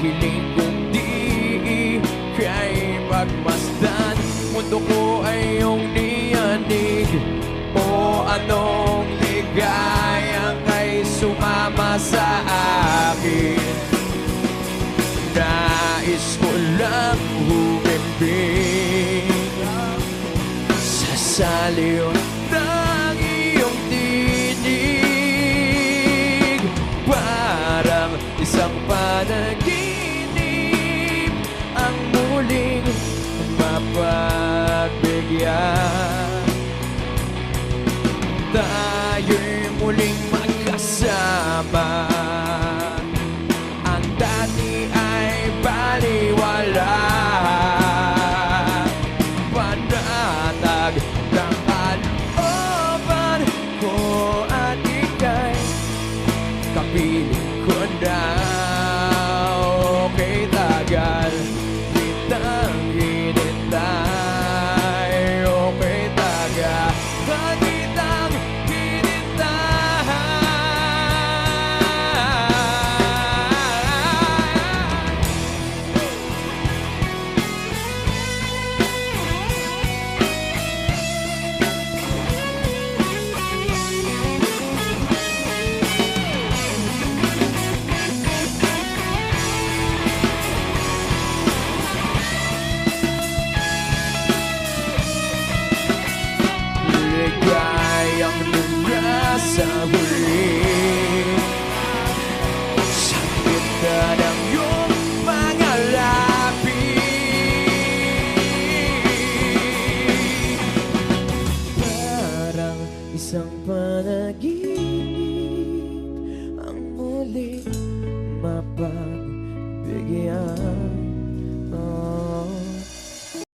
piling kundi ika'y pagmasdan. Mundo ko ay iyong niyanig, o anong ligayang ay sumama sa akin. Nais ko lang humimbing sa saliw ng iyong tinig. Parang isang panaginip ang muling mapagbigyan. Tayo'y muling magkasama, ang dati ay baliwala. Panatag ng kalooban ko at ika'y kapiling ko na. Okay, tagal kitang hinintay. Okay, tagal kitang hinintay. Ligayang nasa huli, sa gitna ng iyong mga labi. Parang isang panaginip ang muling mapagbigyan.